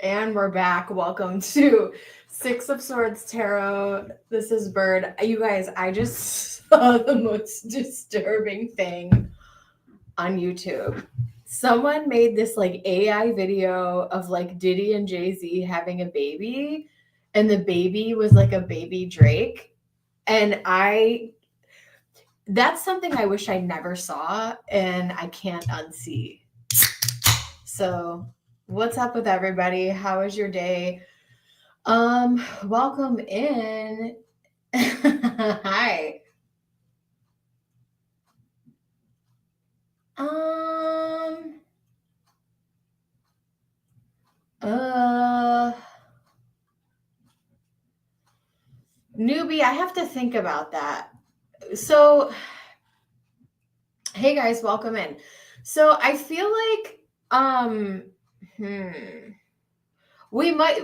And we're back. Welcome to Six of Swords Tarot. This is Bird. You guys, I just saw the most disturbing thing on YouTube. Someone made this like AI video of like Diddy and Jay-Z having a baby, and the baby was like a baby Drake. And that's something I wish I never saw, and I can't unsee. So, what's up with everybody? How was your day? Welcome in. Hi. Uh Newbie, I have to think about that. So, hey guys, welcome in. So, I feel like we might,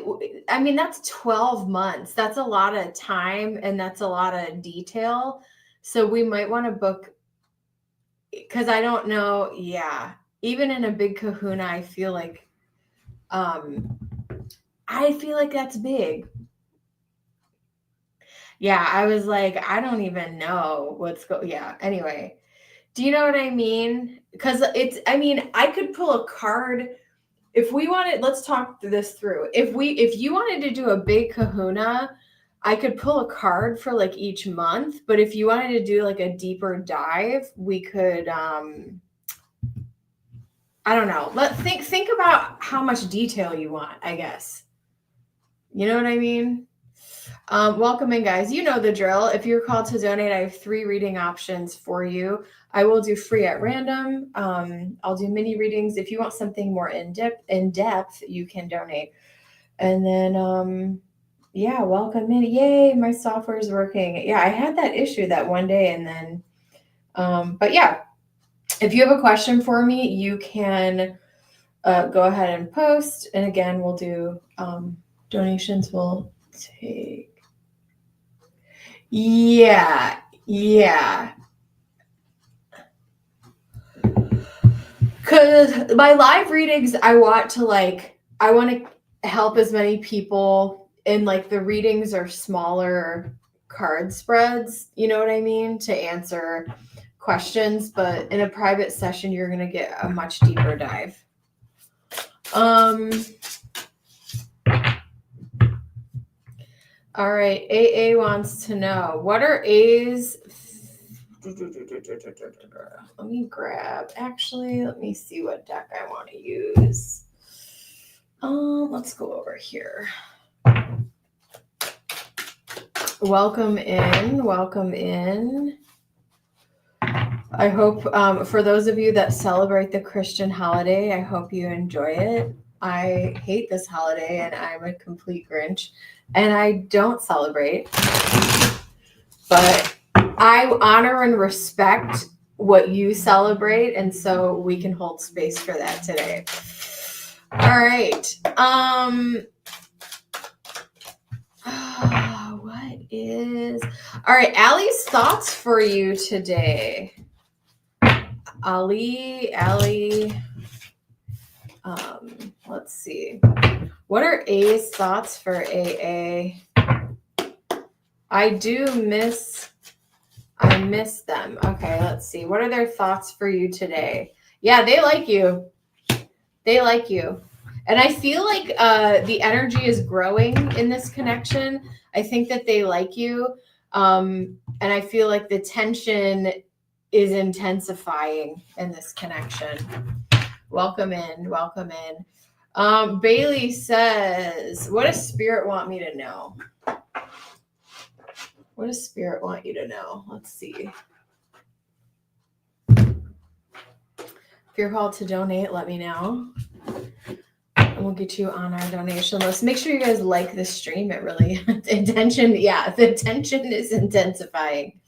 I mean, that's 12 months. That's a lot of time and that's a lot of detail. So we might want to book, because I don't know. Yeah. Even in a big kahuna, I feel like that's big. Yeah. I was like, I don't even know yeah. Anyway, do you know what I mean? Because I could pull a card. If we wanted, let's talk this through. If you wanted to do a big kahuna, I could pull a card for like each month. But if you wanted to do like a deeper dive, we could, I don't know. Think about how much detail you want, I guess. You know what I mean? Welcome in, guys. You know the drill. If you're called to donate, I have 3 reading options for you. I will do free at random. I'll do mini readings. If you want something more in depth, you can donate. And then, yeah, welcome in. Yay, my software is working. Yeah, I had that issue that one day, and then, but yeah, if you have a question for me, you can go ahead and post. And again, we'll do donations. We'll take. Yeah. Because my live readings, I want to help as many people, and like the readings are smaller card spreads, you know what I mean, to answer questions. But in a private session, you're going to get a much deeper dive. All right, AA wants to know, what are A's? Let me see what deck I want to use. Let's go over here. Welcome in. I hope, for those of you that celebrate the Christian holiday, I hope you enjoy it. I hate this holiday and I'm a complete Grinch, and I don't celebrate, but I honor and respect what you celebrate, and so we can hold space for that today. All right. All right, Allie's thoughts for you today. Allie, let's see. What are A's thoughts for AA? I miss them. Okay, let's see. What are their thoughts for you today? Yeah, they like you. And I feel like the energy is growing in this connection. I think that they like you. And I feel like the tension is intensifying in this connection. Welcome in. Bailey says, what does Spirit want me to know? What does Spirit want you to know? Let's see. If you're called to donate, let me know. And we'll get you on our donation list. Make sure you guys like this stream. It really, the tension is intensifying.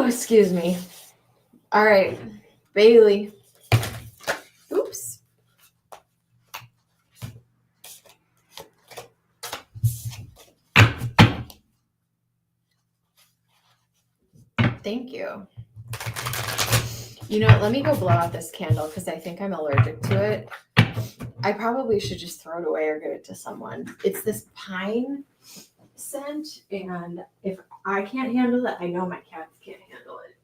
Excuse me. All right, Bailey. Oops. Thank you. You know, let me go blow out this candle because I think I'm allergic to it. I probably should just throw it away or give it to someone. It's this pine scent, and if I can't handle it, I know my cats can't handle it.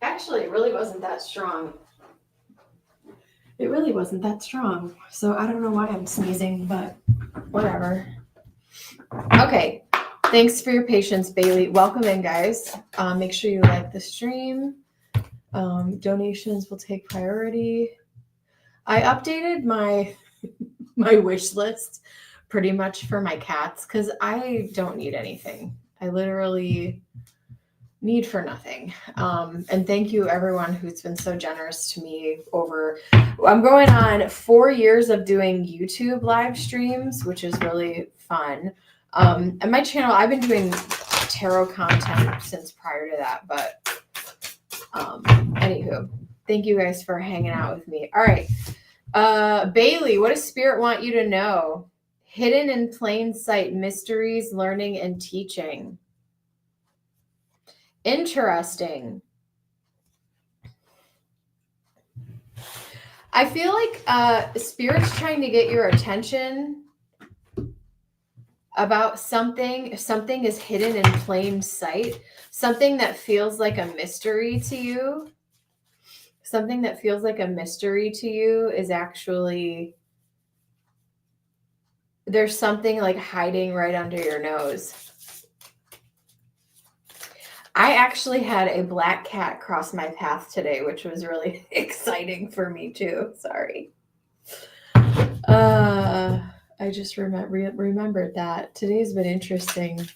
Actually, it really wasn't that strong. It really wasn't that strong. So I don't know why I'm sneezing, but whatever. Okay. Thanks for your patience, Bailey. Welcome in, guys. Make sure you like the stream. Donations will take priority. I updated my wish list pretty much for my cats because I don't need anything. I literally need for nothing. And thank you everyone who's been so generous to me I'm going on 4 years of doing YouTube live streams, which is really fun. And my channel, I've been doing tarot content since prior to that, but anywho, thank you guys for hanging out with me. All right. Bailey, what does Spirit want you to know? Hidden in plain sight, mysteries, learning, and teaching. Interesting. I feel like Spirit's trying to get your attention about something. Something is hidden in plain sight. Something that feels like a mystery to you. Something that feels like a mystery to you is actually, there's something like hiding right under your nose. I actually had a black cat cross my path today, which was really exciting for me too. Sorry. I just remembered that. Today's been interesting.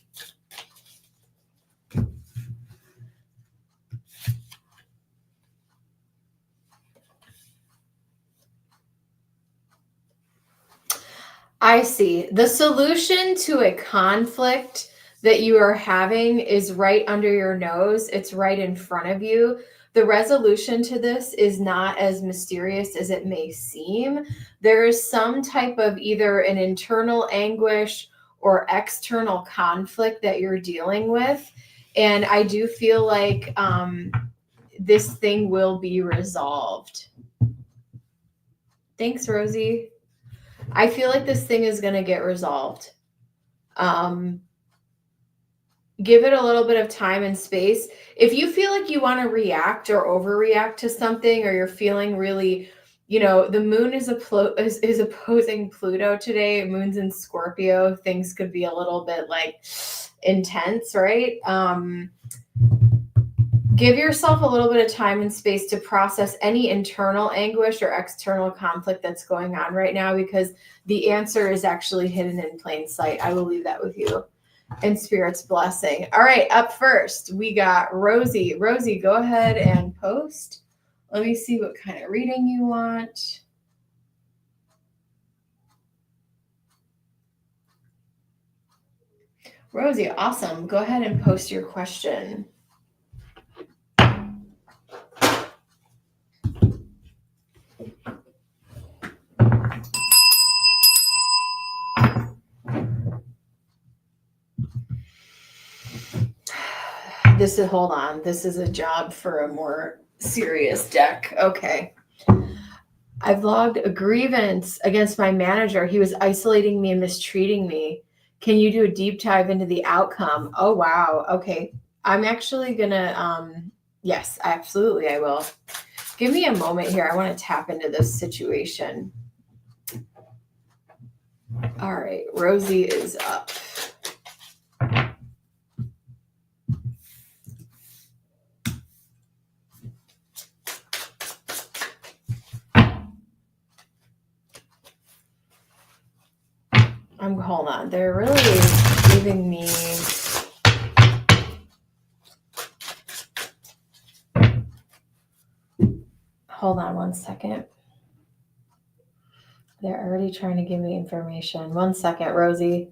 I see. The solution to a conflict that you are having is right under your nose. It's right in front of you. The resolution to this is not as mysterious as it may seem. There is some type of either an internal anguish or external conflict that you're dealing with. And I do feel like this thing will be resolved. Thanks, Rosie. I feel like this thing is going to get resolved. Give it a little bit of time and space. If you feel like you want to react or overreact to something, or you're feeling really, the moon is opposing Pluto today. Moon's in Scorpio. Things could be a little bit like intense, right? Give yourself a little bit of time and space to process any internal anguish or external conflict that's going on right now, because the answer is actually hidden in plain sight. I will leave that with you. And Spirit's blessing. All right, up first, we got Rosie. Rosie, go ahead and post. Let me see what kind of reading you want. Rosie, awesome. Go ahead and post your question. Hold on. This is a job for a more serious deck. Okay. I've logged a grievance against my manager. He was isolating me and mistreating me. Can you do a deep dive into the outcome? Oh, wow. Okay. I'm actually going to, yes, absolutely. I will. Give me a moment here. I want to tap into this situation. All right. Rosie is up. Hold on. They're really giving me. Hold on 1 second. They're already trying to give me information. 1 second, Rosie.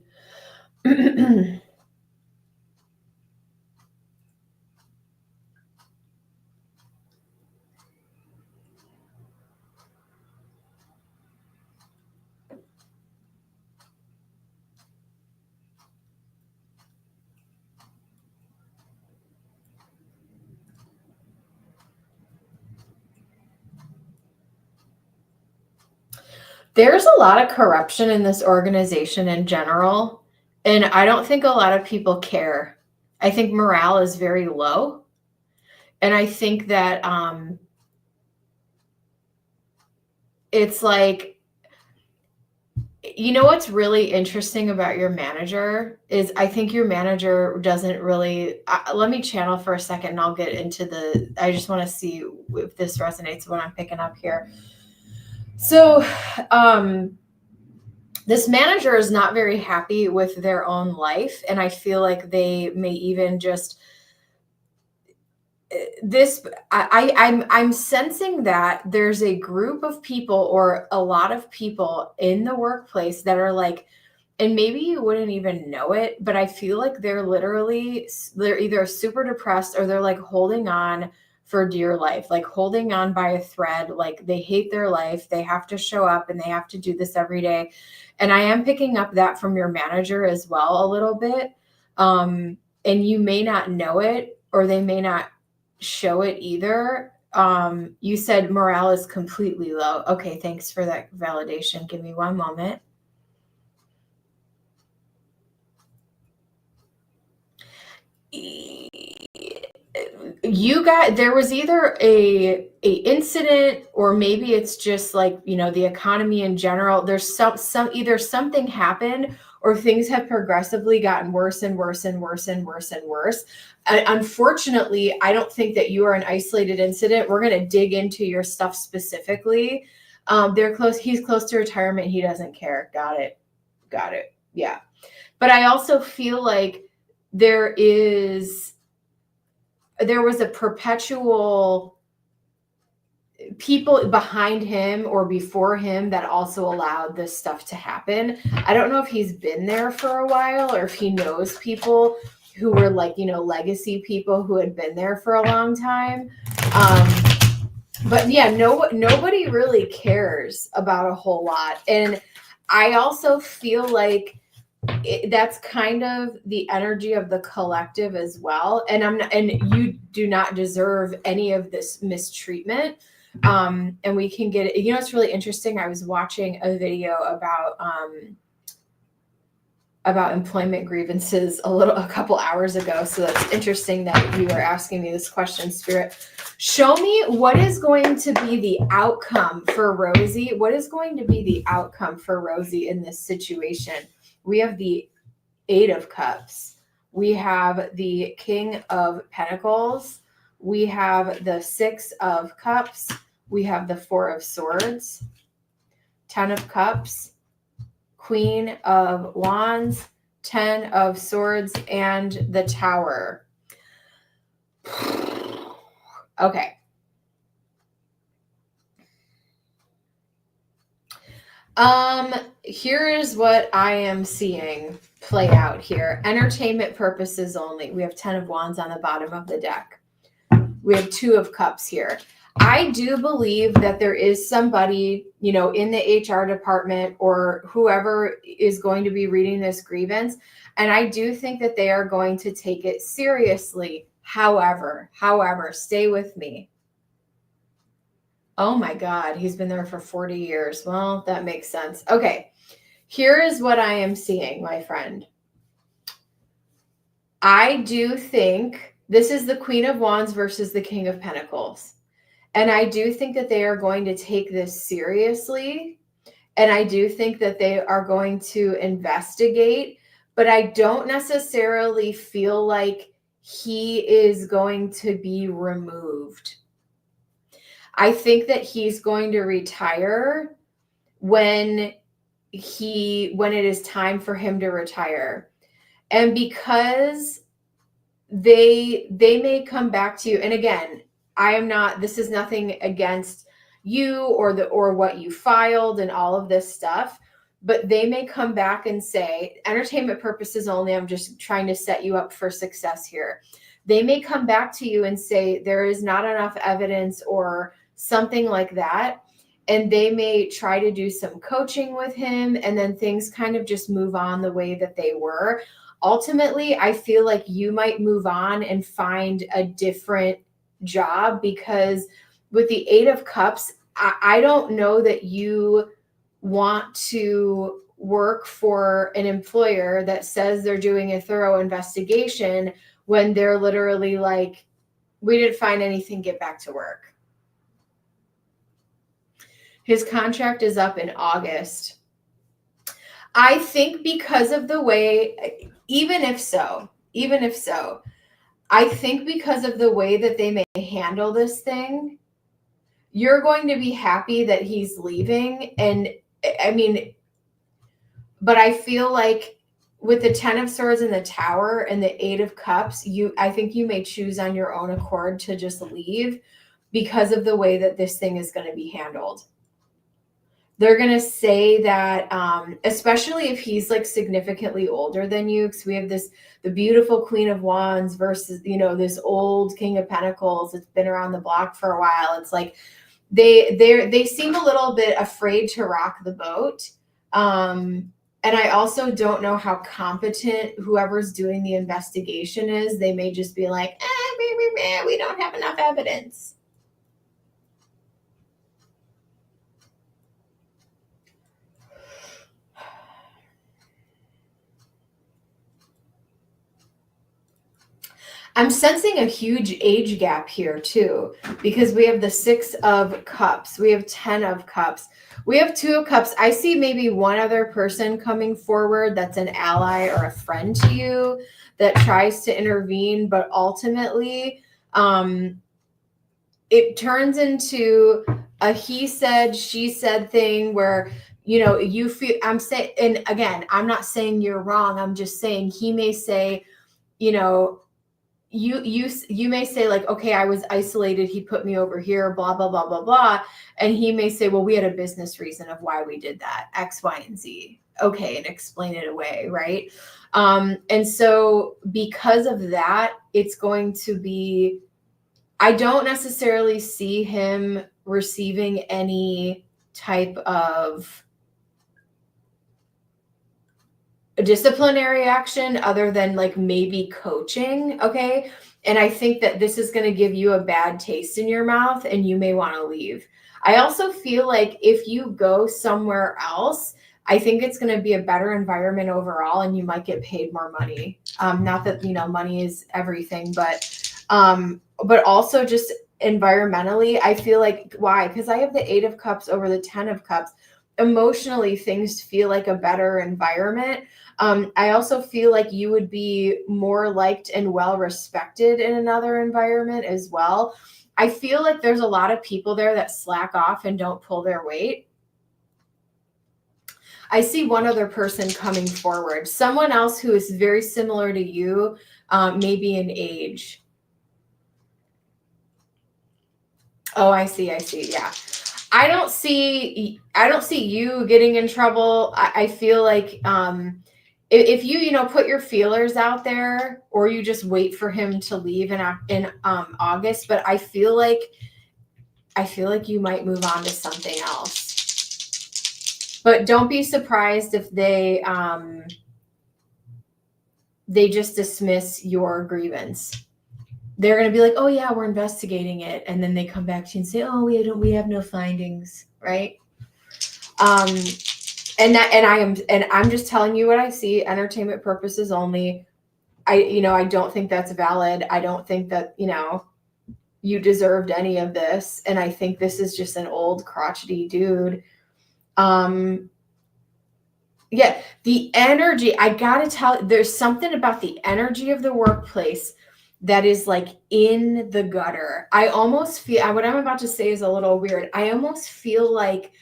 There's a lot of corruption in this organization in general, and I don't think a lot of people care. I think morale is very low, and I think that it's like, you know what's really interesting about your manager is I think your manager doesn't really, let me channel for a second and I'll get into I just want to see if this resonates with what I'm picking up here. So, this manager is not very happy with their own life. And I feel like they may even just, I'm sensing that there's a group of people or a lot of people in the workplace that are like, and maybe you wouldn't even know it, but I feel like they're either super depressed or they're like holding on for dear life, like holding on by a thread. Like they hate their life. They have to show up and they have to do this every day. And I am picking up that from your manager as well a little bit. And you may not know it or they may not show it either. You said morale is completely low. Okay, thanks for that validation. Give me one moment. There was either a incident or maybe it's just like, you know, the economy in general. There's either something happened or things have progressively gotten worse and worse and worse and worse and worse. Unfortunately, I don't think that you are an isolated incident. We're going to dig into your stuff specifically. He's close to retirement. He doesn't care. Got it. Yeah. But I also feel like there was a perpetual people behind him or before him that also allowed this stuff to happen. I don't know if he's been there for a while or if he knows people who were like, you know, legacy people who had been there for a long time. But yeah, nobody really cares about a whole lot. And I also feel like that's kind of the energy of the collective as well. And you do not deserve any of this mistreatment. And we can get it. You know, it's really interesting. I was watching a video about employment grievances a couple hours ago. So that's interesting that you were asking me this question, Spirit. Show me what is going to be the outcome for Rosie. What is going to be the outcome for Rosie in this situation? We have the 8 of Cups. We have the King of Pentacles. We have the 6 of Cups. We have the 4 of Swords, 10 of Cups, Queen of Wands, 10 of Swords, and the Tower. Okay. Here is what I am seeing play out here. Entertainment purposes only. We have 10 of Wands on the bottom of the deck. We have 2 of Cups here. I do believe that there is somebody, you know, in the HR department or whoever is going to be reading this grievance. And I do think that they are going to take it seriously. However, stay with me. Oh my God, he's been there for 40 years. Well, that makes sense. Okay, here is what I am seeing, my friend. I do think this is the Queen of Wands versus the King of Pentacles. And I do think that they are going to take this seriously. And I do think that they are going to investigate. But I don't necessarily feel like he is going to be removed. I think that he's going to retire when it is time for him to retire. And because they may come back to you. And again, this is nothing against you or what you filed and all of this stuff, but they may come back and say, entertainment purposes only, I'm just trying to set you up for success here. They may come back to you and say, there is not enough evidence or something like that. And they may try to do some coaching with him and then things kind of just move on the way that they were. Ultimately, I feel like you might move on and find a different job because with the 8 of Cups, I don't know that you want to work for an employer that says they're doing a thorough investigation when they're literally like, we didn't find anything, get back to work. His contract is up in August. I think because of the way, even if so, I think because of the way that they may handle this thing, you're going to be happy that he's leaving. And I mean, but I feel like with the 10 of Swords and the Tower and the 8 of Cups, I think you may choose on your own accord to just leave because of the way that this thing is going to be handled. They're going to say that, especially if he's like significantly older than you, because we have the beautiful Queen of Wands versus, this old King of Pentacles that's been around the block for a while. It's like they seem a little bit afraid to rock the boat. And I also don't know how competent whoever's doing the investigation is. They may just be like, we don't have enough evidence. I'm sensing a huge age gap here too, because we have the 6 of Cups. We have 10 of Cups. We have 2 of Cups. I see maybe one other person coming forward that's an ally or a friend to you that tries to intervene, but ultimately it turns into a he said, she said thing where, you feel, I'm saying, and again, I'm not saying you're wrong. I'm just saying he may say, you may say like, okay, I was isolated. He put me over here, blah, blah, blah, blah, blah. And he may say, well, we had a business reason of why we did that, X, Y, and Z. Okay. And explain it away. Right. And so because of that, it's going to be, I don't necessarily see him receiving any type of a disciplinary action other than like maybe coaching. Okay. And I think that this is going to give you a bad taste in your mouth and you may want to leave. I also feel like if you go somewhere else, I think it's going to be a better environment overall and you might get paid more money. Not that, money is everything, but also just environmentally, I feel like, why? Because I have the 8 of Cups over the 10 of Cups. Emotionally, things feel like a better environment. I also feel like you would be more liked and well respected in another environment as well. I feel like there's a lot of people there that slack off and don't pull their weight. I see one other person coming forward, someone else who is very similar to you, maybe in age. Oh, I see. Yeah. I don't see you getting in trouble. I feel like if you put your feelers out there, or you just wait for him to leave in August. But I feel like you might move on to something else. But don't be surprised if they just dismiss your grievance. They're going to be like, oh yeah, we're investigating it. And then they come back to you and say, oh, we have no findings. Right. I'm just telling you what I see, entertainment purposes only. I don't think that's valid. I don't think that, you deserved any of this. And I think this is just an old crotchety dude. Yeah, the energy, I got to tell, there's something about the energy of the workplace that is like in the gutter. I almost feel, what I'm about to say is a little weird. I almost feel like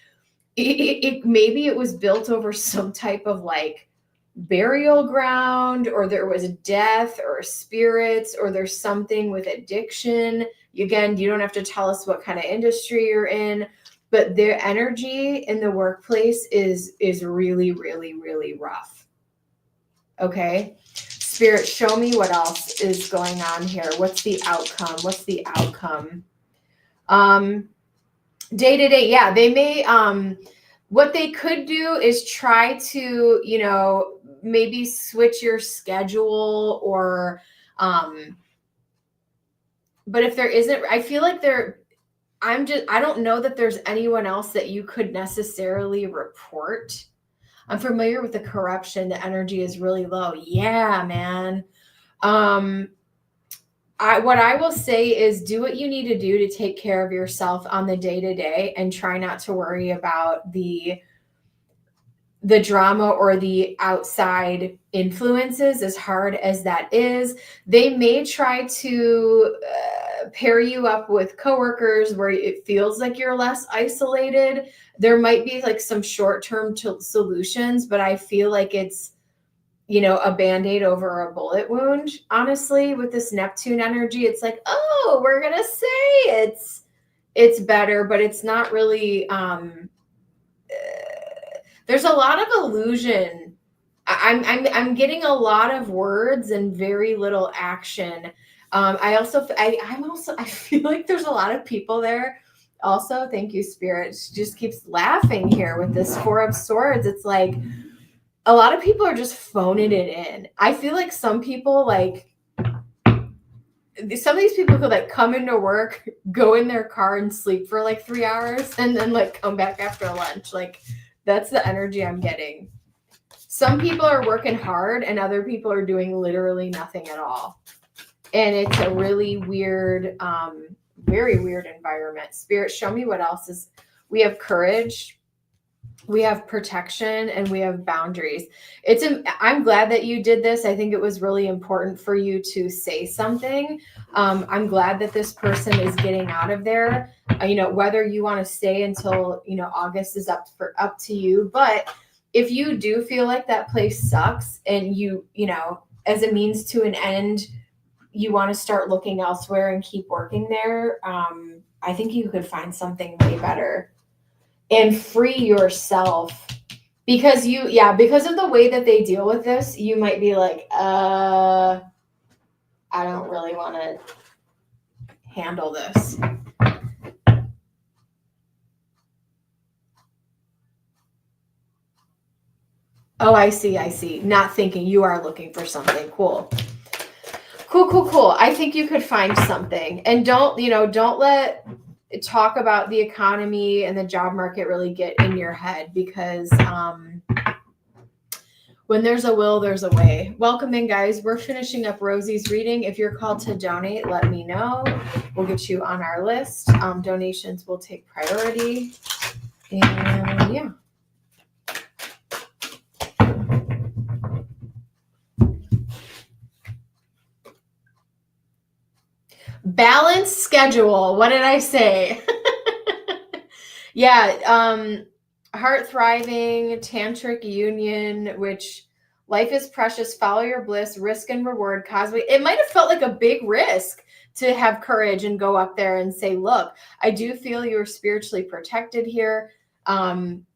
maybe it was built over some type of like burial ground, or there was death or spirits, or there's something with addiction. Again, you don't have to tell us what kind of industry you're in, but their energy in the workplace is really, really, really rough. Okay. Spirit, show me what else is going on here. What's the outcome? Day to day. Yeah, they may, what they could do is try to, maybe switch your schedule, or, but if there isn't, I feel like I don't know that there's anyone else that you could necessarily report. I'm familiar with the corruption. The energy is really low. Yeah, man. What I will say is do what you need to do to take care of yourself on the day to day, and try not to worry about the drama or the outside influences, as hard as that is. They may try to pair you up with coworkers where it feels like you're less isolated. There might be like some short-term solutions, but I feel like it's, a Band-Aid over a bullet wound. Honestly, with this Neptune energy, it's like, oh, we're going to say it's better, but it's not really, there's a lot of illusion. I'm getting a lot of words and very little action. I feel like there's a lot of people there. Also, thank you, Spirit. She just keeps laughing here with this Four of Swords. It's like a lot of people are just phoning it in. I feel like some of these people could like come into work, go in their car and sleep for like 3 hours, and then like come back after lunch. Like, that's the energy I'm getting. Some people are working hard and other people are doing literally nothing at all. And it's a really weird, very weird environment. Spirit, show me what else is. We have courage, we have protection, and we have boundaries. I'm glad that you did this. I think it was really important for you to say something. I'm glad that this person is getting out of there. Whether you want to stay until, August is up to you. But if you do feel like that place sucks and as a means to an end, you want to start looking elsewhere and keep working there, I think you could find something way better and free yourself, because because of the way that they deal with this, you might be like, I don't really want to handle this. Oh, I see. Not thinking. You are looking for something. Cool. I think you could find something. And don't let talk about the economy and the job market really get in your head, because when there's a will, there's a way. Welcome in, guys. We're finishing up Rosie's reading. If you're called to donate, let me know. We'll get you on our list. Donations will take priority. And yeah. Balanced schedule. What did I say? Yeah. Heart thriving, tantric union, which life is precious, follow your bliss, risk and reward, causeway. It might have felt like a big risk to have courage and go up there and say, look, I do feel you're spiritually protected here. And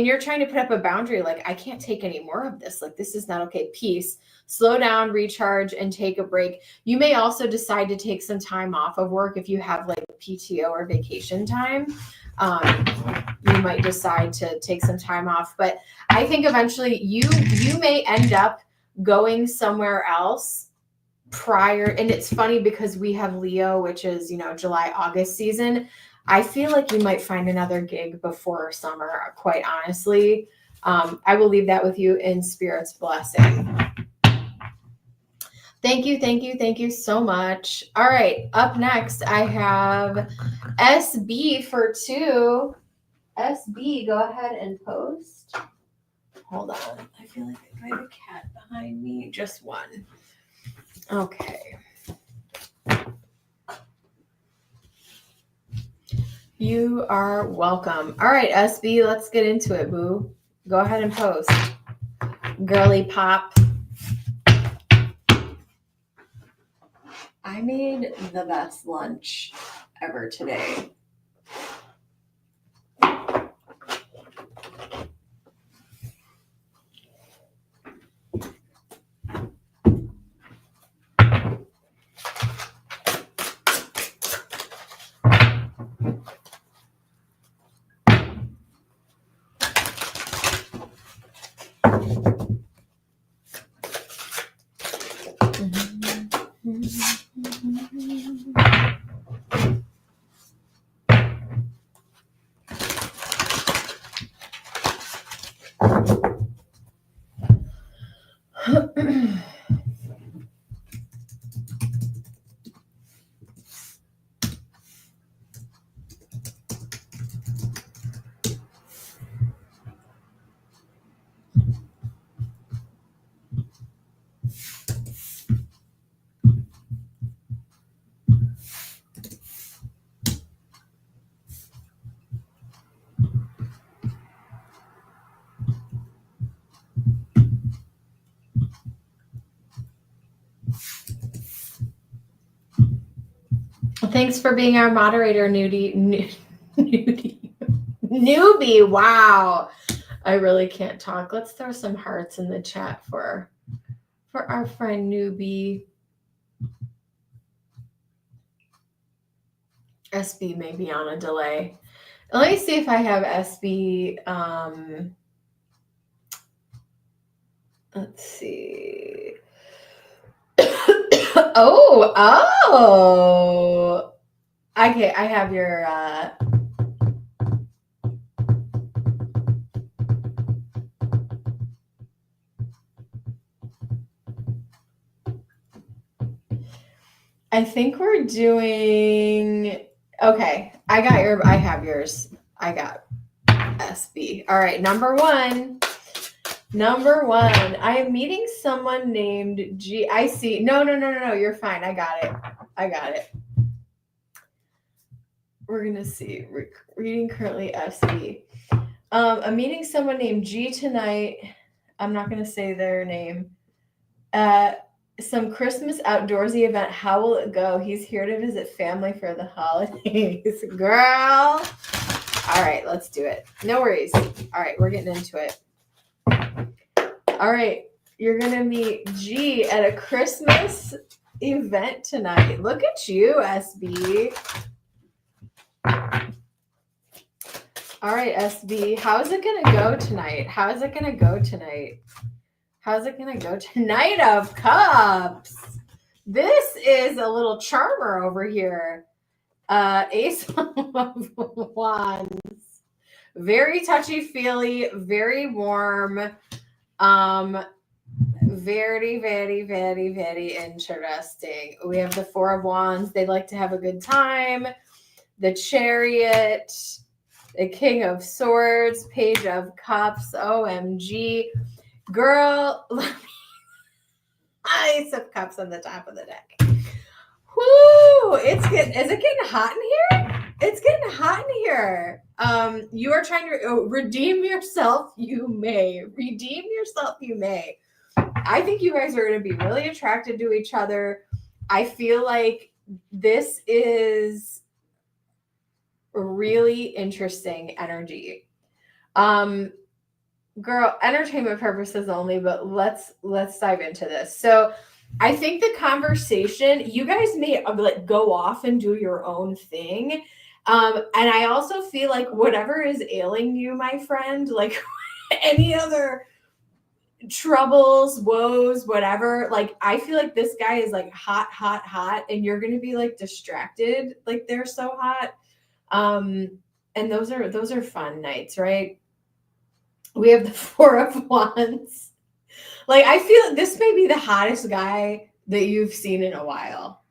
you're trying to put up a boundary. Like, I can't take any more of this. Like, this is not okay. Peace. Slow down, recharge, and take a break. You may also decide to take some time off of work if you have like PTO or vacation time. You might decide to take some time off, but I think eventually you may end up going somewhere else prior. And it's funny because we have Leo, which is, July, August season. I feel like you might find another gig before summer, quite honestly. I will leave that with you in Spirit's blessing. Thank you so much. All right, up next, I have SB for 2. SB, go ahead and post. Hold on. I feel like I have a cat behind me. Just one. Okay. You are welcome. All right, SB, let's get into it, boo. Go ahead and post. Girly pop. I made the best lunch ever today. Thanks for being our moderator, Nudie. Newbie. Wow. I really can't talk. Let's throw some hearts in the chat for our friend Newbie. SB may be on a delay. Let me see if I have SB. Let's see. Oh. Okay, I have your I think we're doing okay. I have yours. I got SB. All right, number one. I am meeting someone named G. I see. No. You're fine. I got it. We're gonna see. Reading currently SB. I'm meeting someone named G tonight. I'm not gonna say their name. Some Christmas outdoorsy event. How will it go? He's here to visit family for the holidays. Girl. All right, let's do it. No worries. All right, we're getting into it. All right, you're going to meet G at a Christmas event tonight. Look at you, SB. All right, SB. How's it going to go tonight? Knight of Cups. This is a little charmer over here. Ace of Wands. Very touchy-feely, very warm. Very, very, very, very interesting. We have the Four of Wands. They like to have a good time. The Chariot. The King of Swords. Page of Cups. OMG. Girl, Ace of Cups on the top of the deck. Whoo! Is it getting hot in here? It's getting hot in here. You are trying to redeem yourself. You may. I think you guys are going to be really attracted to each other. I feel like this is a really interesting energy. Girl, entertainment purposes only, but let's dive into this. So I think the conversation, you guys may like go off and do your own thing. And I also feel like whatever is ailing you, my friend, like any other troubles, woes, whatever, like I feel like this guy is like hot, and you're gonna be like distracted, like they're so hot. And those are fun nights, right? We have the Four of Wands. Like, I feel this may be the hottest guy that you've seen in a while.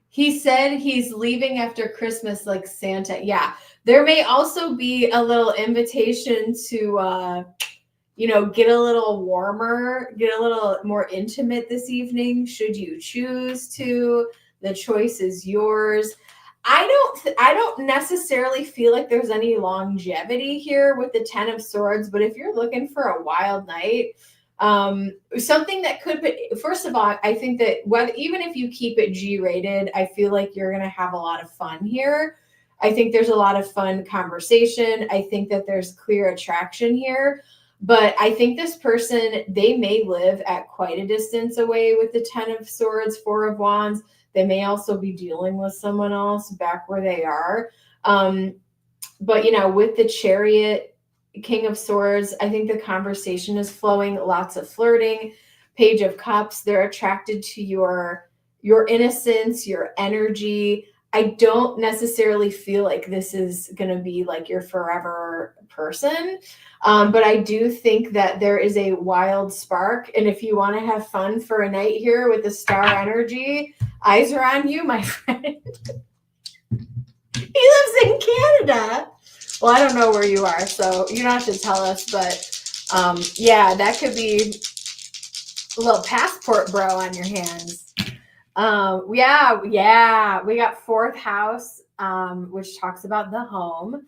He said he's leaving after Christmas like Santa. Yeah. There may also be a little invitation to, get a little warmer, get a little more intimate this evening, should you choose to. The choice is yours. I don't necessarily feel like there's any longevity here with the Ten of Swords, but if you're looking for a wild night, something that could be, first of all, I think that even if you keep it G-rated, I feel like you're going to have a lot of fun here. I think there's a lot of fun conversation. I think that there's clear attraction here, but I think this person, they may live at quite a distance away with the Ten of Swords, Four of Wands. They may also be dealing with someone else back where they are. But, with the Chariot, King of Swords, I think the conversation is flowing, lots of flirting. Page of Cups, they're attracted to your innocence, your energy. I don't necessarily feel like this is going to be like your forever person. But I do think that there is a wild spark. And if you want to have fun for a night here with the star energy, eyes are on you, my friend. He lives in Canada. Well, I don't know where you are, so you don't have to tell us. But yeah, that could be a little passport bro on your hands. Yeah. We got fourth house, which talks about the home.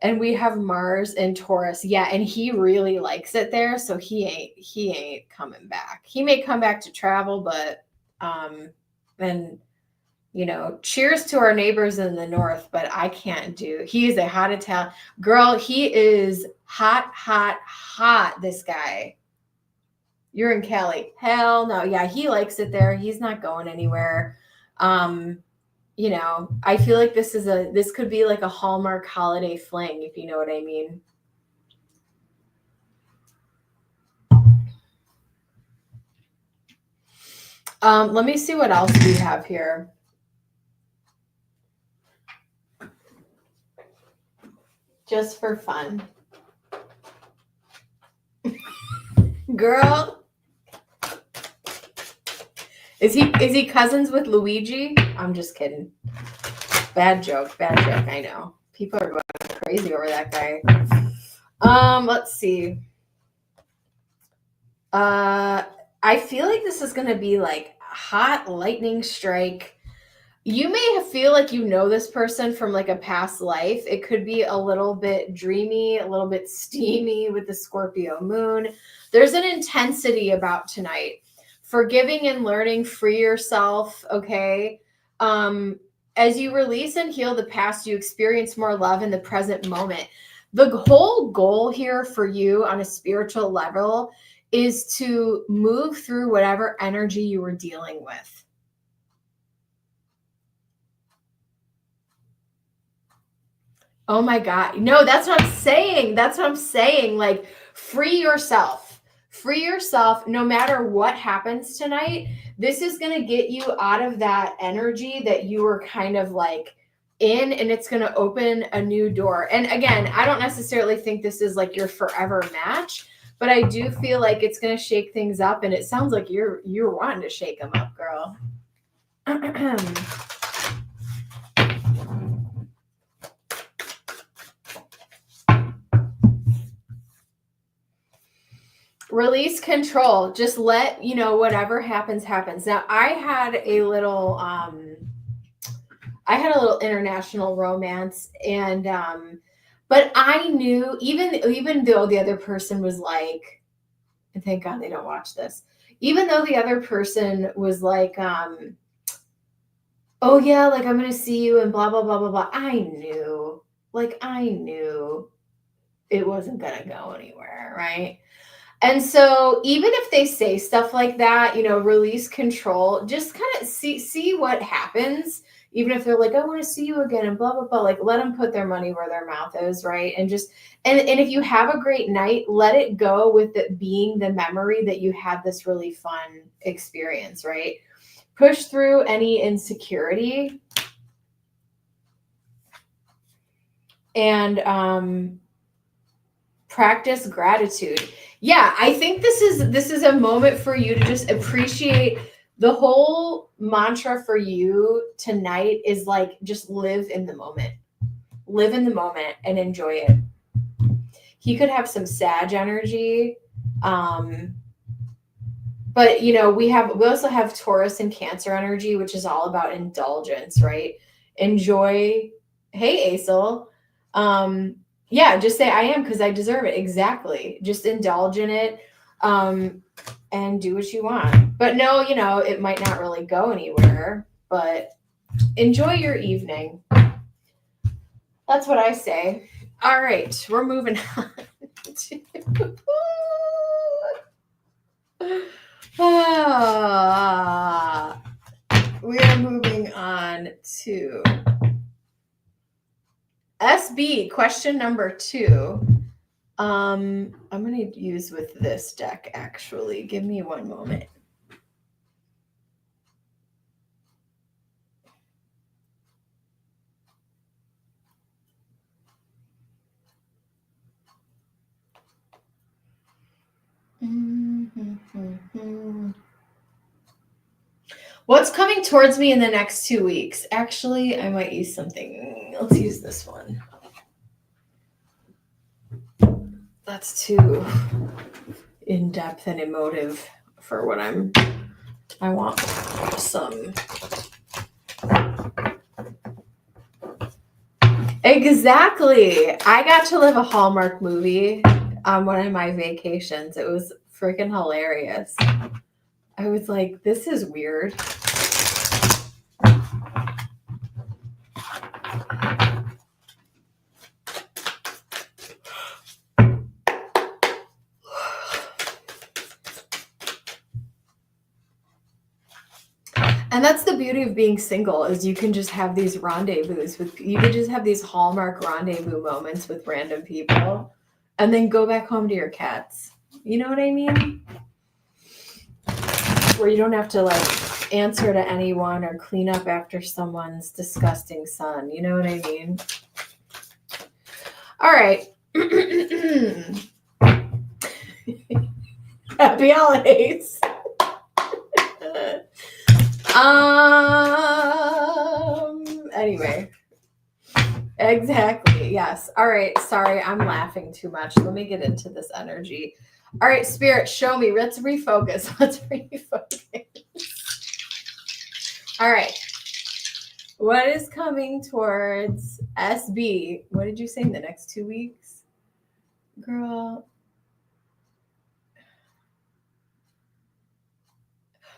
And we have Mars and Taurus. Yeah, and he really likes it there, so he ain't coming back. He may come back to travel, but and You know, cheers to our neighbors in the north, but I can't do. He is a hot Italian girl. He is hot, hot, hot. This guy. You're in Cali. Hell no. Yeah, he likes it there. He's not going anywhere. You know, I feel like this could be like a Hallmark holiday fling, if you know what I mean. Let me see what else we have here. Just for fun. Girl. Is he cousins with Luigi? I'm just kidding. Bad joke, I know. People are going crazy over that guy. Let's see. I feel like this is gonna be like hot lightning strike. You may feel like you know this person from like a past life. It could be a little bit dreamy, a little bit steamy with the Scorpio moon. There's an intensity about tonight. Forgiving and learning, free yourself, okay? As you release and heal the past, you experience more love in the present moment. The whole goal here for you on a spiritual level is to move through whatever energy you were dealing with. Oh my God. No, that's what I'm saying. Like, free yourself. Free yourself no matter what happens tonight. This is going to get you out of that energy that you were kind of like in, and it's going to open a new door. And again, I don't necessarily think this is like your forever match, but I do feel like it's going to shake things up, and it sounds like you're wanting to shake them up, girl. Release control. Just let, whatever happens. Now, I had a little international romance, and but I knew, even though the other person was like, and thank God they don't watch this, even though the other person was like, oh yeah, like I'm gonna see you and blah blah blah blah blah, I knew it wasn't gonna go anywhere, right? And so even if they say stuff like that, release control, just kind of see what happens. Even if they're like, I want to see you again and blah, blah, blah, like let them put their money where their mouth is, right? And just, and if you have a great night, let it go with it being the memory that you had this really fun experience, right? Push through any insecurity. And practice gratitude. Yeah, I think this is a moment for you to just appreciate. The whole mantra for you tonight is like, just live in the moment. Live in the moment and enjoy it. He could have some Sag energy. But we also have Taurus and Cancer energy, which is all about indulgence, right? Enjoy. Hey, Aisel. Yeah, just say I am because I deserve it. Exactly. Just indulge in it. And do what you want. But no, it might not really go anywhere, but enjoy your evening. That's what I say. All right, we're moving on we are moving on to SB, question number 2. I'm going to use with this deck, actually. Give me one moment. What's coming towards me in the next 2 weeks? Actually, I might use something. Let's use this one. That's too in-depth and emotive for what I want some. Exactly. I got to live a Hallmark movie on one of my vacations. It was freaking hilarious. I was like, this is weird. And that's the beauty of being single, is you can just have these rendezvous you can just have these hallmark rendezvous moments with random people and then go back home to your cats. You know what I mean? Where you don't have to like answer to anyone or clean up after someone's disgusting son. You know what I mean? All right. Happy holidays. Anyway. Exactly. Yes. All right. Sorry, I'm laughing too much. Let me get into this energy. All right, Spirit, show me. Let's refocus. Let's refocus. All right. What is coming towards SB? What did you say in the next 2 weeks? Girl.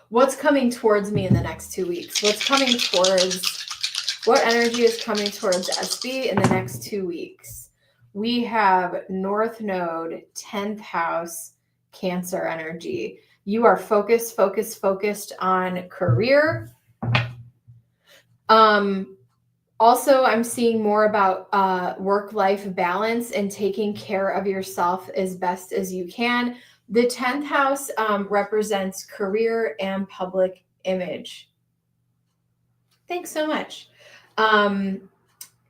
What's coming towards me in the next 2 weeks? What energy is coming towards SB in the next 2 weeks? We have North Node, 10th house, Cancer energy. You are focused on career. Also, I'm seeing more about work-life balance and taking care of yourself as best as you can. The 10th house represents career and public image. Thanks so much.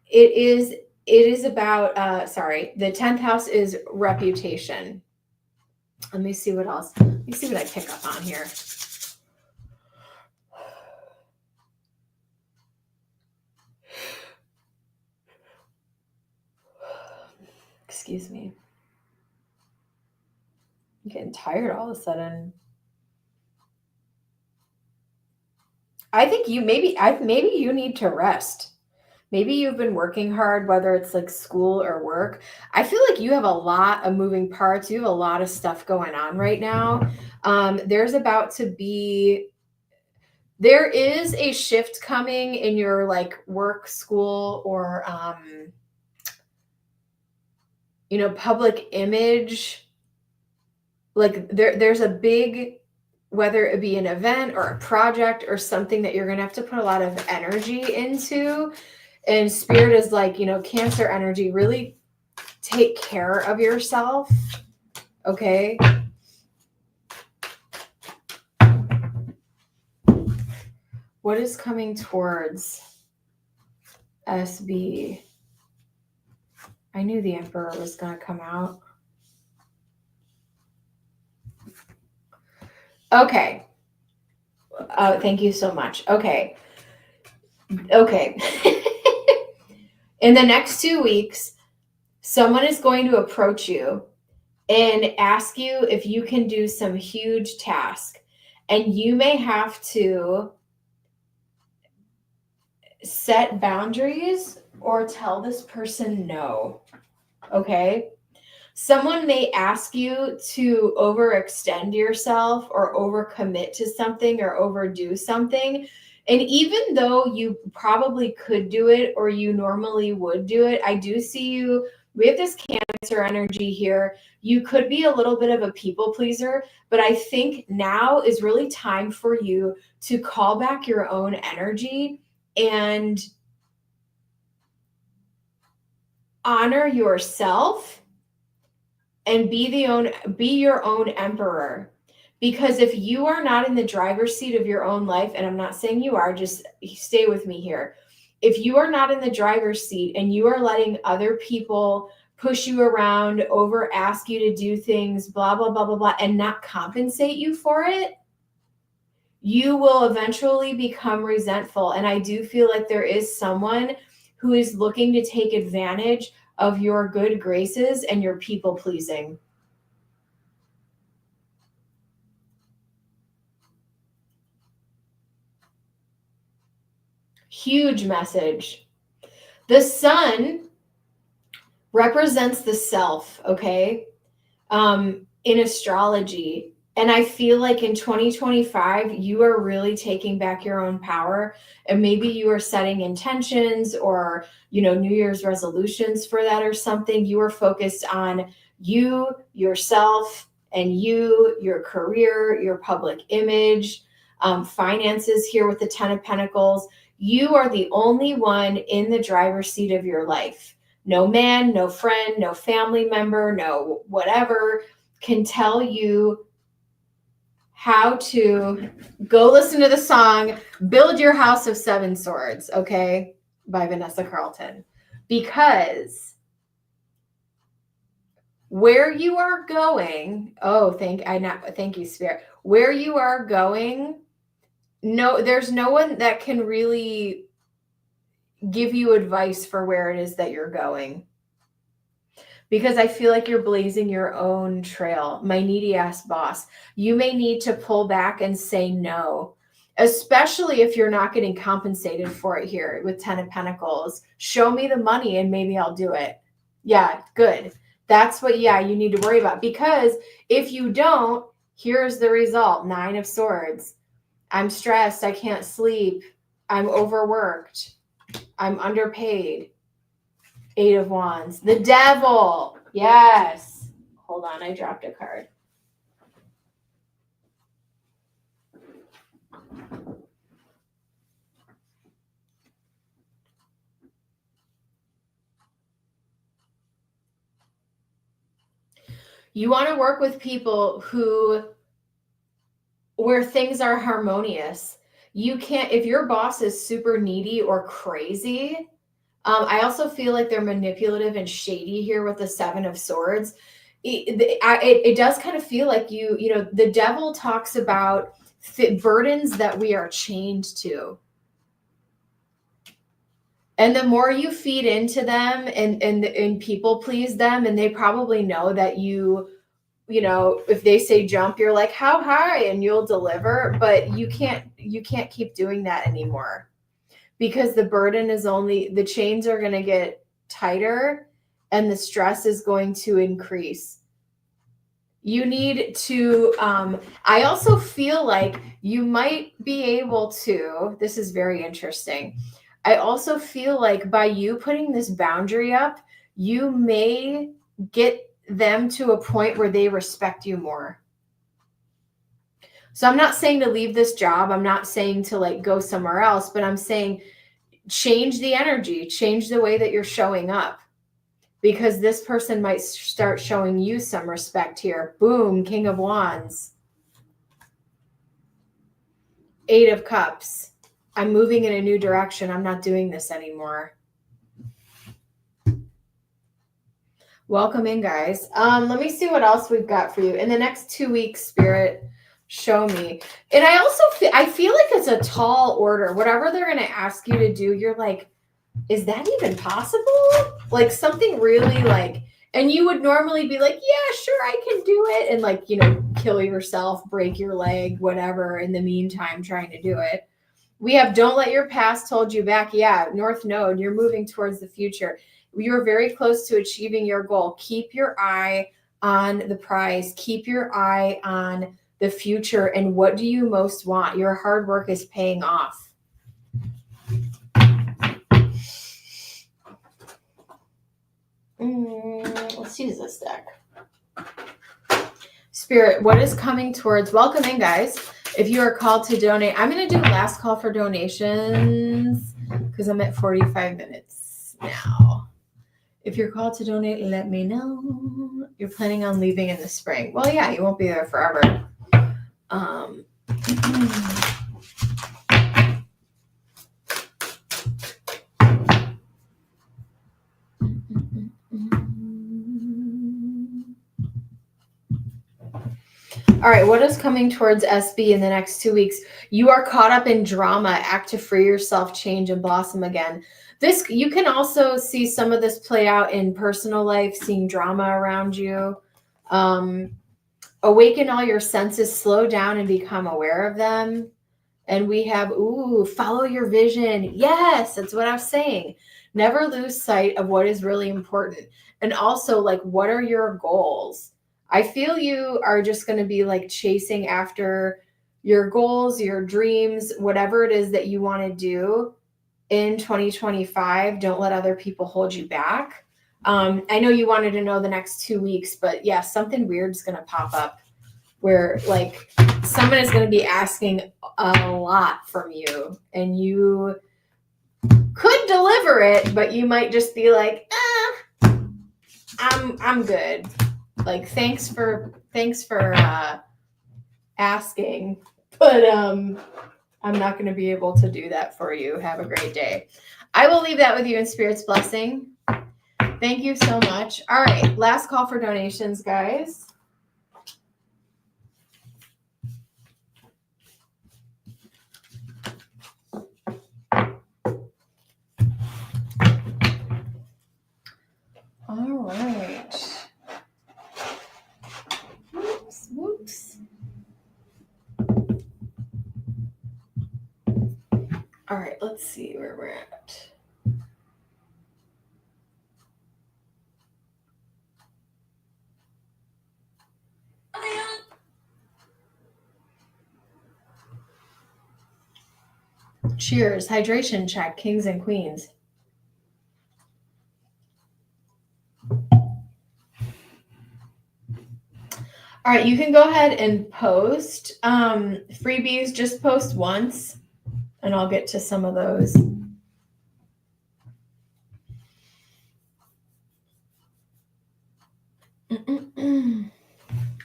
It is about, the 10th house is reputation. Let me see what else. Let me see what I pick up on here. Excuse me. I'm getting tired all of a sudden. I think maybe you need to rest. Maybe you've been working hard, whether it's like school or work. I feel like you have a lot of moving parts. You have a lot of stuff going on right now. There is a shift coming in your like work, school, or public image. Like there's a big, whether it be an event or a project or something that you're going to have to put a lot of energy into. And Spirit is like, Cancer energy, really take care of yourself. Okay. What is coming towards SB? I knew the Emperor was going to come out. Okay. Thank you so much. Okay. In the next 2 weeks, someone is going to approach you and ask you if you can do some huge task. And you may have to set boundaries or tell this person no. Okay? Someone may ask you to overextend yourself or overcommit to something or overdo something. And even though you probably could do it or you normally would do it, I do see you. We have this Cancer energy here. You could be a little bit of a people pleaser, but I think now is really time for you to call back your own energy and honor yourself and be your own emperor. Because if you are not in the driver's seat of your own life, and I'm not saying you are, just stay with me here. If you are not in the driver's seat and you are letting other people push you around, over ask you to do things, blah, blah, blah, blah, blah, and not compensate you for it, you will eventually become resentful. And I do feel like there is someone who is looking to take advantage of your good graces and your people pleasing. Huge message. The sun represents the self, okay? In astrology. And I feel like in 2025, you are really taking back your own power. And maybe you are setting intentions or, New Year's resolutions for that or something. You are focused on you, yourself, and your career, your public image. Finances here with the 10 of Pentacles. You are the only one in the driver's seat of your life. No man, no friend, no family member, no whatever can tell you how to go listen to the song Build Your House of Seven Swords, okay, by Vanessa Carlton. Because where you are going, thank you, Spirit. Where you are going, there's no one that can really give you advice for where it is that you're going. Because I feel like you're blazing your own trail. My needy ass boss. You may need to pull back and say no, especially if you're not getting compensated for it here with 10 of Pentacles. Show me the money and maybe I'll do it. Yeah, good. That's what, you need to worry about. Because if you don't, here's the result. 9 of Swords. I'm stressed. I can't sleep. I'm overworked. I'm underpaid. 8 of Wands. The Devil. Yes. Hold on. I dropped a card. You want to work with people where things are harmonious. You can't, if your boss is super needy or crazy, I also feel like they're manipulative and shady here with the 7 of Swords. It does kind of feel like the devil talks about burdens that we are chained to. And the more you feed into them and people please them, and they probably know that if they say jump, you're like, how high? And you'll deliver, but you can't keep doing that anymore. Because the burden is the chains are going to get tighter and the stress is going to increase. You need to, I also feel like you might be able to, this is very interesting. I also feel like by you putting this boundary up, you may get them to a point where they respect you more. So I'm not saying to leave this job. I'm not saying to go somewhere else, but I'm saying change the energy, change the way that you're showing up, because this person might start showing you some respect here. Boom, King of Wands. 8 of Cups. I'm moving in a new direction. I'm not doing this anymore. Welcome in, guys. Let me see what else we've got for you. In the next 2 weeks, Spirit, show me. And I also feel like it's a tall order. Whatever they're going to ask you to do, you're like, is that even possible? Like something really and you would normally be like, yeah, sure, I can do it. And kill yourself, break your leg, whatever, in the meantime, trying to do it. We have don't let your past hold you back. Yeah, North Node, you're moving towards the future. You're very close to achieving your goal. Keep your eye on the prize. Keep your eye on the future. And what do you most want? Your hard work is paying off. Let's use this deck. Spirit, what is coming towards? Welcome in, guys. If you are called to donate, I'm going to do last call for donations because I'm at 45 minutes now. If you're called to donate, let me know. You're planning on leaving in the spring. Well, yeah, you won't be there forever. All right, what is coming towards SB in the next 2 weeks? You are caught up in drama. Act to free yourself, change, and blossom again. This, you can also see some of this play out in personal life, seeing drama around you. Awaken all your senses, slow down and become aware of them. And we have, follow your vision. Yes, that's what I was saying. Never lose sight of what is really important. And also, what are your goals? I feel you are just going to be chasing after your goals, your dreams, whatever it is that you want to do in 2025. Don't let other people hold you back. I know you wanted to know the next 2 weeks, but yeah, something weird is going to pop up where like someone is going to be asking a lot from you and you could deliver it, but you might just be like, I'm good. Like, thanks for asking, but I'm not going to be able to do that for you. Have a great day. I will leave that with you in Spirit's blessing. Thank you so much. All right, last call for donations, guys. All right. Whoops. All right, let's see where we're at. Cheers. Hydration check, kings and queens. All right, you can go ahead and post. Freebies, just post once, and I'll get to some of those.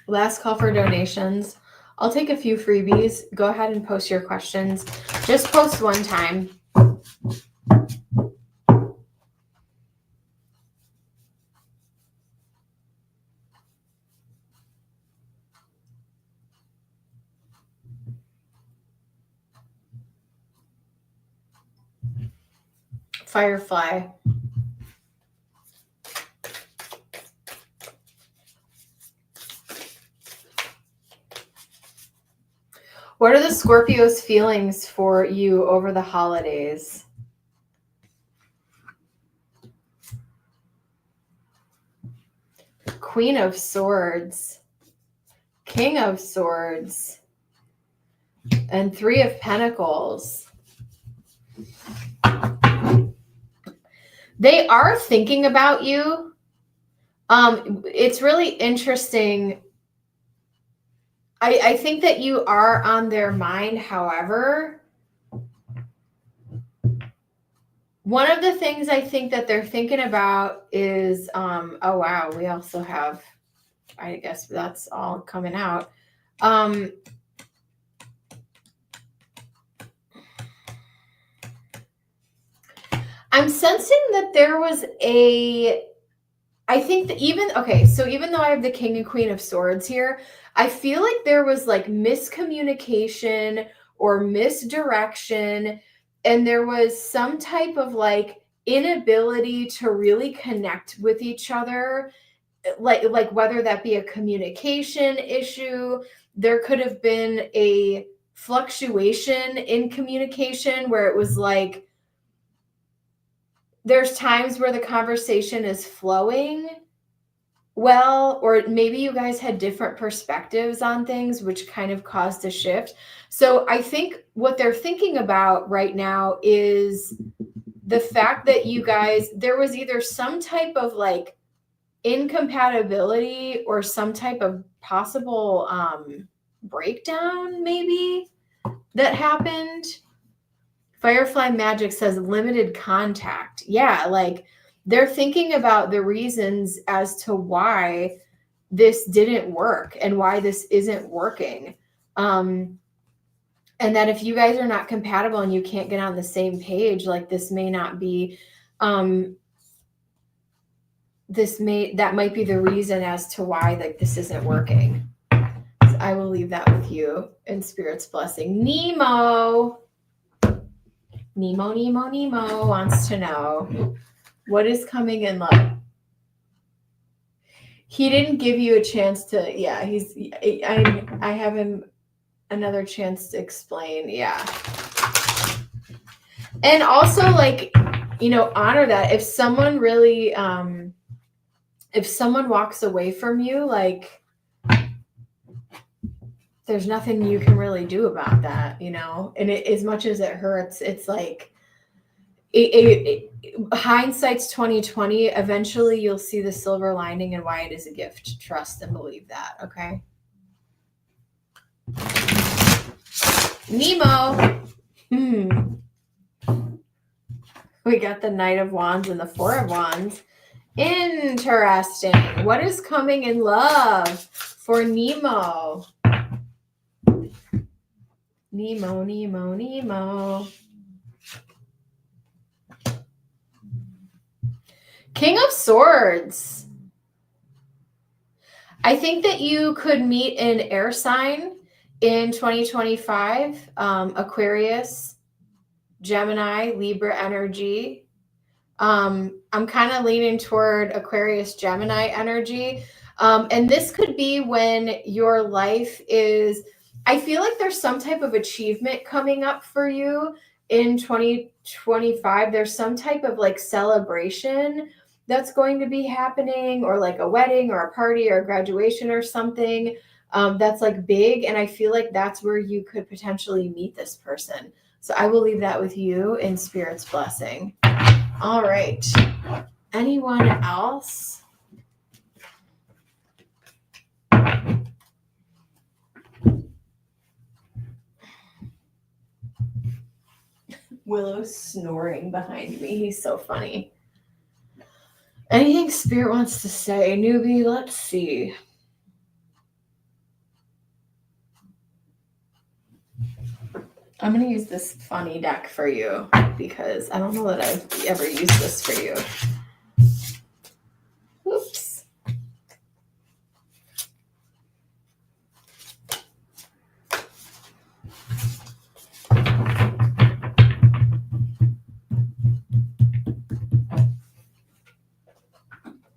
Last call for donations. I'll take a few freebies. Go ahead and post your questions. Just post one time. Firefly. What are the Scorpio's feelings for you over the holidays? Queen of Swords, King of Swords, and Three of Pentacles. They are thinking about you. It's really interesting. I think that you are on their mind. However, one of the things I think that they're thinking about is, oh, wow, we also have, I guess that's all coming out. I'm sensing that there was I think that even though I have the King and Queen of Swords here, I feel like there was like miscommunication or misdirection, and there was some type of like inability to really connect with each other, like whether that be a communication issue. There could have been a fluctuation in communication where it was like, there's times where the conversation is flowing well, or maybe you guys had different perspectives on things, which kind of caused a shift. So I think what they're thinking about right now is the fact that you guys, there was either some type of like incompatibility or some type of possible breakdown maybe that happened. Firefly Magic says limited contact. Yeah, like they're thinking about the reasons as to why this didn't work and why this isn't working. And that if you guys are not compatible and you can't get on the same page, like this may not be, that might be the reason as to why like this isn't working. So I will leave that with you in Spirit's blessing. Nemo wants to know, what is coming in love? He didn't give you a chance to, I have him another chance to explain. Yeah. And also like, honor that if someone really, if someone walks away from you, like there's nothing you can really do about that, and as much as it hurts, it's like hindsight's 2020. Eventually you'll see the silver lining and why it is a gift. Trust and believe that. Okay. Nemo. We got the Knight of Wands and the Four of Wands. Interesting. What is coming in love for Nemo? Nemo, Nemo, Nemo. King of Swords. I think that you could meet an air sign in 2025, Aquarius, Gemini, Libra energy. I'm kind of leaning toward Aquarius, Gemini energy. And this could be when your life is, I feel like there's some type of achievement coming up for you in 2025. There's some type of like celebration that's going to be happening, or like a wedding or a party or a graduation or something that's like big. And I feel like that's where you could potentially meet this person. So I will leave that with you in Spirit's blessing. All right. Anyone else? Willow's snoring behind me. He's so funny. Anything Spirit wants to say? Newbie, let's see. I'm going to use this funny deck for you because I don't know that I've ever used this for you. Oops.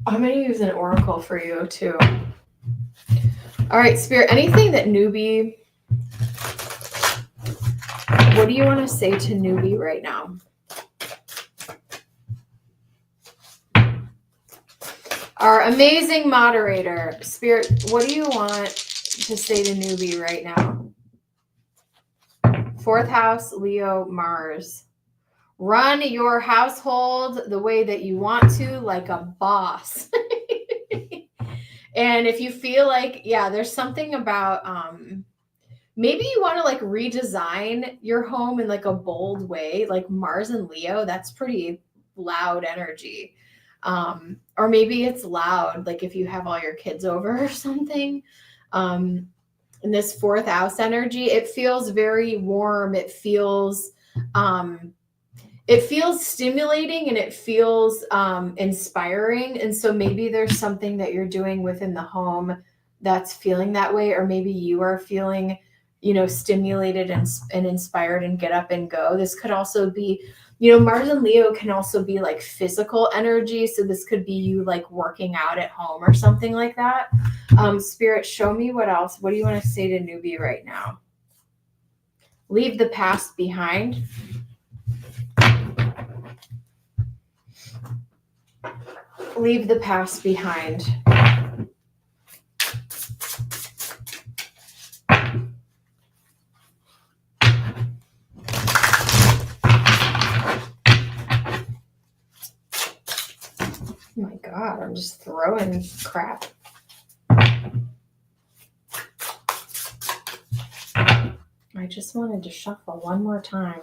I'm going to use an oracle for you too. All right, Spirit, anything that Newbie, what do you want to say to Newbie right now? Our amazing moderator, Spirit, what do you want to say to Newbie right now? 4th house, Leo, Mars. Run your household the way that you want to, like a boss. And if you feel like, yeah, there's something about, maybe you want to like redesign your home in like a bold way, like Mars and Leo, that's pretty loud energy. Or maybe it's loud, like if you have all your kids over or something. In this 4th house energy, it feels very warm. It feels stimulating, and it feels inspiring. And so maybe there's something that you're doing within the home that's feeling that way, or maybe you are feeling, stimulated and inspired and get up and go. This could also be, Mars and Leo can also be like physical energy. So this could be you like working out at home or something like that. Spirit, show me what else. What do you want to say to Newbie right now? Leave the past behind. Leave the past behind. Oh my God, I'm just throwing crap. I just wanted to shuffle one more time.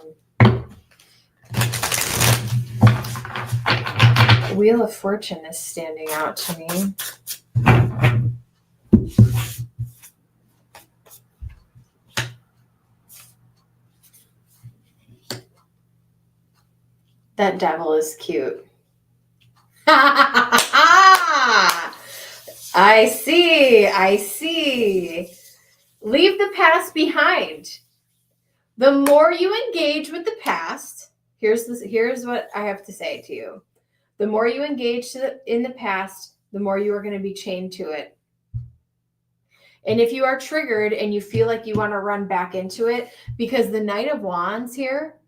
Wheel of Fortune is standing out to me. That devil is cute. I see. Leave the past behind. The more you engage with the past, here's what I have to say to you. The more you engage in the past, the more you are going to be chained to it. And if you are triggered and you feel like you want to run back into it, because the Knight of Wands here,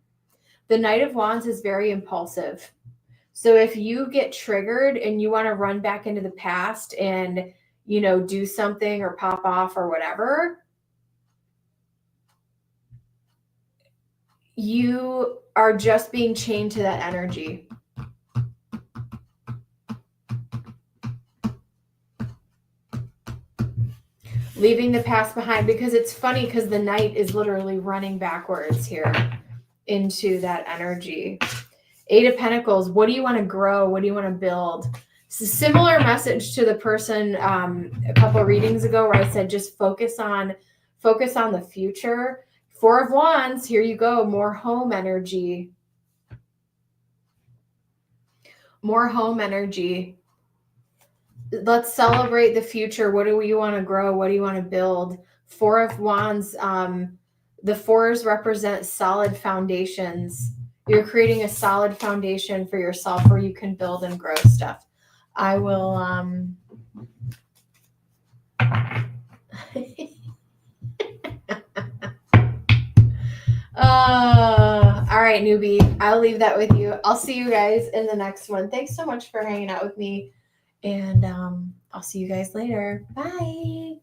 the Knight of Wands is very impulsive. So if you get triggered and you want to run back into the past and, do something or pop off or whatever, you are just being chained to that energy. Leaving the past behind, because it's funny because the Knight is literally running backwards here into that energy. 8 of Pentacles. What do you want to grow? What do you want to build? It's a similar message to the person a couple readings ago where I said just focus on the future. 4 of Wands. Here you go. More home energy. More home energy. Let's celebrate the future. What do you want to grow? What do you want to build? 4 of Wands. The 4s represent solid foundations. You're creating a solid foundation for yourself where you can build and grow stuff. I will, all right, newbie, I'll leave that with you. I'll see you guys in the next one. Thanks so much for hanging out with me. And I'll see you guys later. Bye.